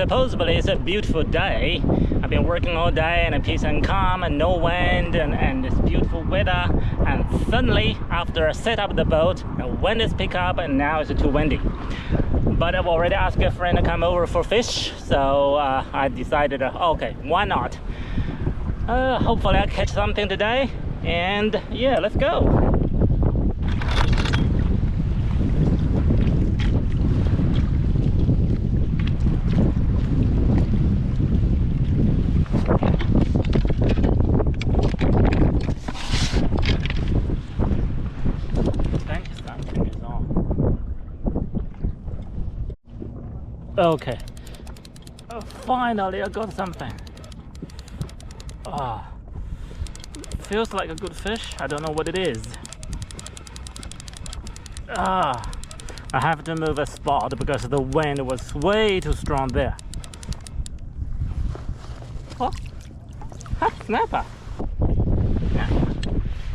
supposedly it's a beautiful day. I've been working all day and peace and calm and no wind and it's beautiful weather, and suddenly after I set up the boat, the wind is pick up and now it's too windy. But I've already asked a friend to come over for fish, so I decided, okay, why not? Hopefully I'll catch something today, and yeah, let's go. Okay, finally I got something. Feels like a good fish. I don't know what it is. I have to move a spot because the wind was way too strong there. Oh, snapper! Yeah,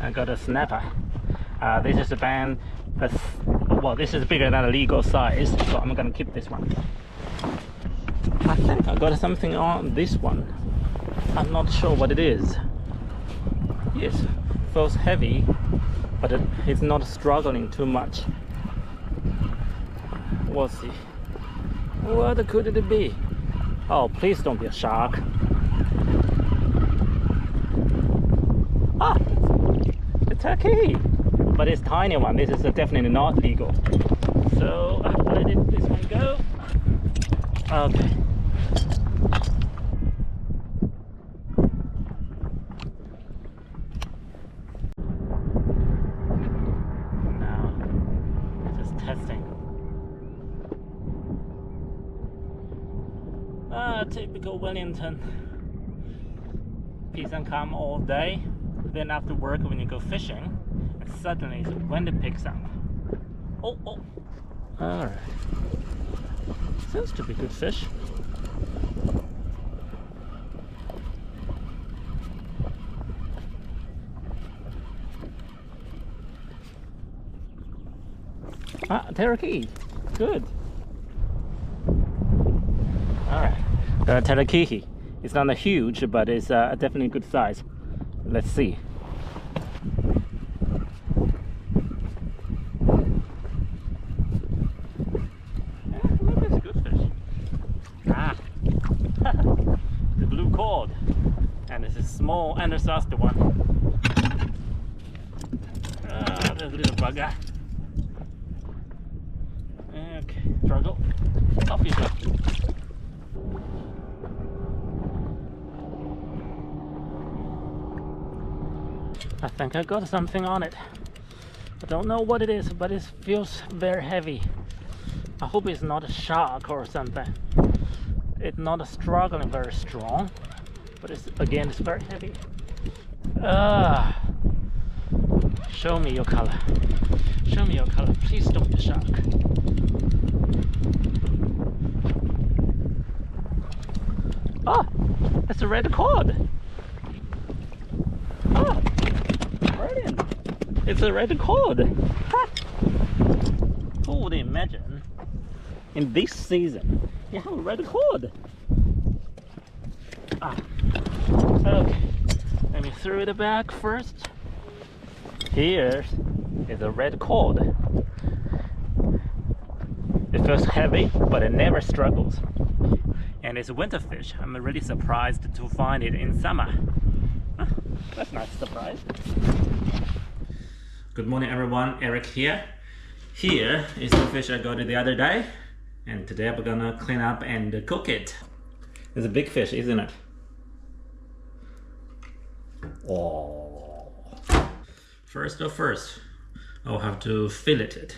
I got a snapper. This is a band. Well, this is bigger than a legal size, so I'm gonna keep this one. I think I got something on this one. I'm not sure what it is. Yes, feels heavy, but it's not struggling too much. We'll see. What could it be? Oh, please don't be a shark. Ah, a turkey, but it's a tiny one. This is definitely not legal. So I have to let this one go. Okay. Now, just testing. Typical Wellington. Peace and calm all day. Then after work, when you go fishing, and suddenly the wind picks up. Oh. Alright. Seems to be good fish. Teriyaki. Good. Alright. Teriyaki. It's not huge, but it's definitely good size. Let's see. The blue cord, and this is small undersized one. There's a little bugger. Okay, struggle. Off you go. I think I got something on it. I don't know what it is, but it feels very heavy. I hope it's not a shark or something. It's not struggling very strong, but it's very heavy. Show me your color. Show me your color. Please don't be a shark. Oh, it's a red cod. Oh, brilliant. It's a red cod. Who would imagine in this season you have a red cod? Okay, let me throw it back first. Here is a red cod. It feels heavy, but it never struggles. And it's a winter fish. I'm really surprised to find it in summer. That's a nice surprise. Good morning everyone, Eric here. Here is the fish I got the other day. And today we're gonna clean up and cook it. It's a big fish, isn't it? Oh. First, I'll have to fillet it.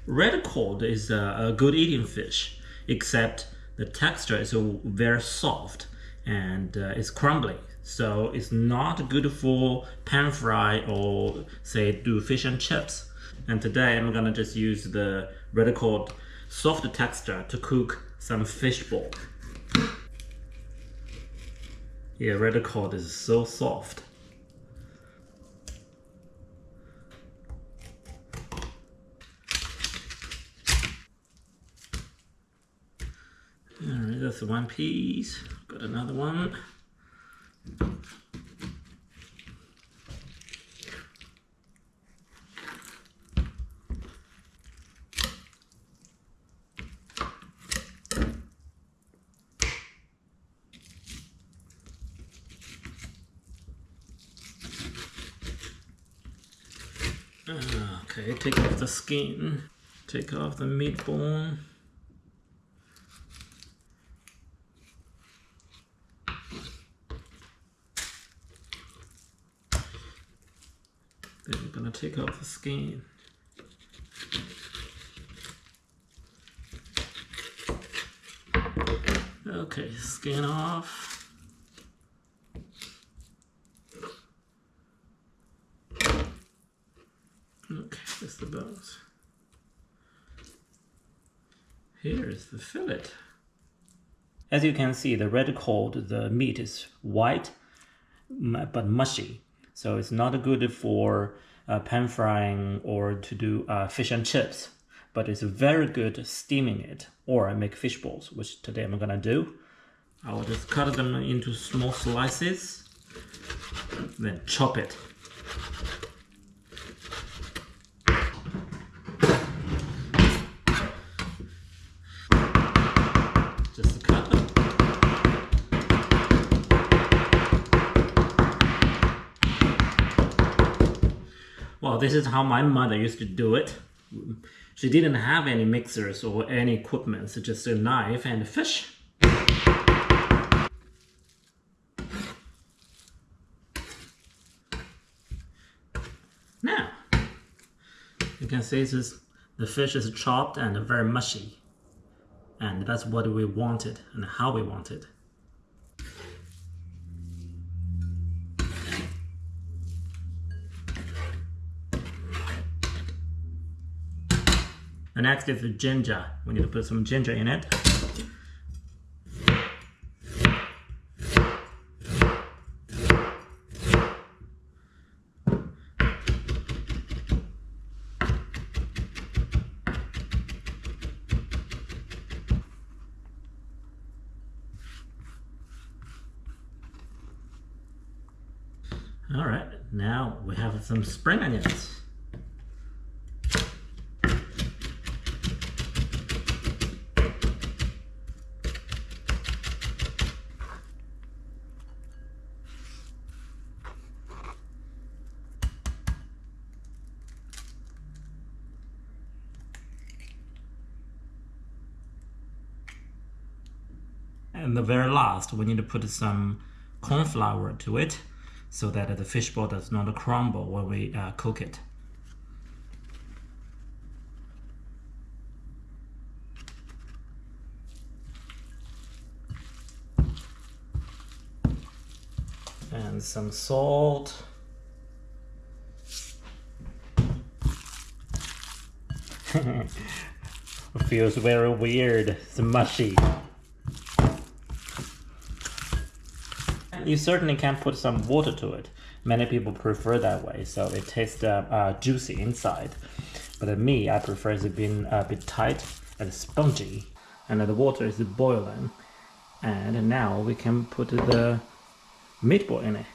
Red cod is a good eating fish, except the texture is very soft and it's crumbly. So it's not good for pan fry or say do fish and chips. And today I'm gonna just use the red cod soft texture to cook some fish ball. Yeah, red cod is so soft. That's one piece. Got another one. Okay, take off the skin, take off the meat bone. Then we're gonna take off the skin. Okay, skin off. Okay, that's the bones. Here is the fillet. As you can see, the red cod, the meat is white but mushy. So it's not good for pan frying or to do fish and chips. But it's very good steaming it or make fish balls, which today I'm gonna do. I will just cut them into small slices, then chop it. Just cut them. Well, this is how my mother used to do it. She didn't have any mixers or any equipment, so just a knife and a fish. Now, you can see the fish is chopped and very mushy. And that's what we wanted and how we wanted. And next is the ginger. We need to put some ginger in it. All right, now we have some spring onions. And the very last, we need to put some corn flour to it so that the fish ball does not crumble when we cook it. And some salt. It feels very weird, it's mushy. You certainly can put some water to it. Many people prefer that way, so it tastes juicy inside. But me, I prefer it being a bit tight and spongy. And the water is boiling. And now we can put the meatball in it.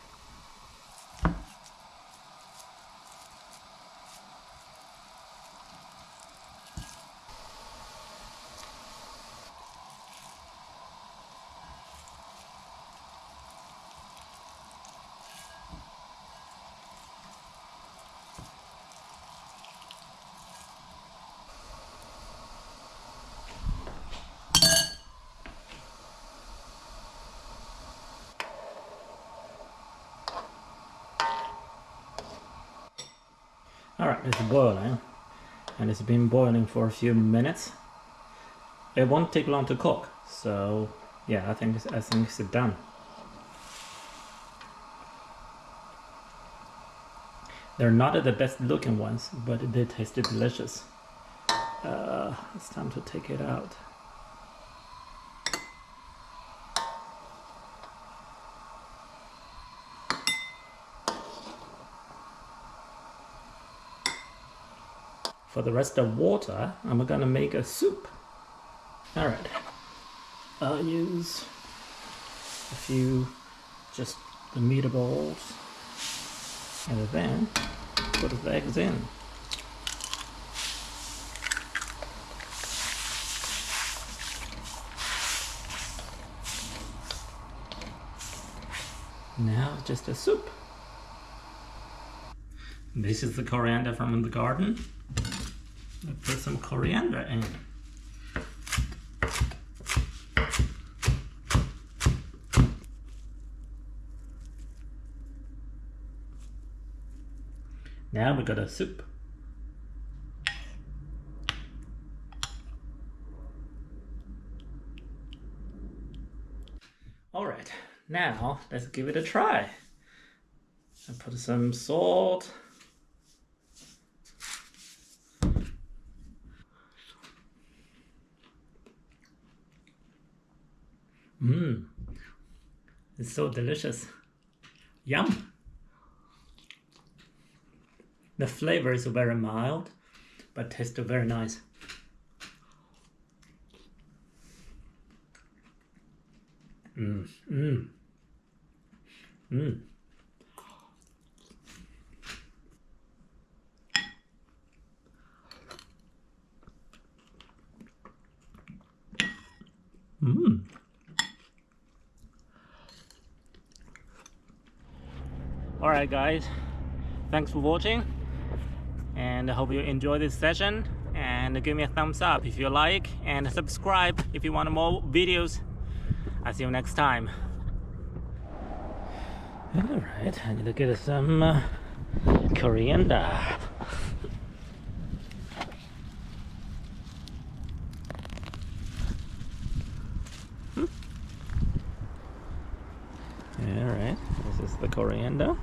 Alright, it's boiling, and it's been boiling for a few minutes. It won't take long to cook, so yeah, I think it's done. They're not the best looking ones, but they taste delicious. It's time to take it out. For the rest of water, I'm gonna make a soup. All right, onions, a few just the meatballs, and then put the eggs in. Now just a soup. This is the coriander from the garden. I put some coriander in. Now we got a soup. All right, now let's give it a try. I put some salt. It's so delicious. Yum. The flavor is very mild, but tastes very nice. Alright guys, thanks for watching, and I hope you enjoy this session, and give me a thumbs up if you like, and subscribe if you want more videos. I'll see you next time. Alright, I need to get some coriander. Alright, this is the coriander.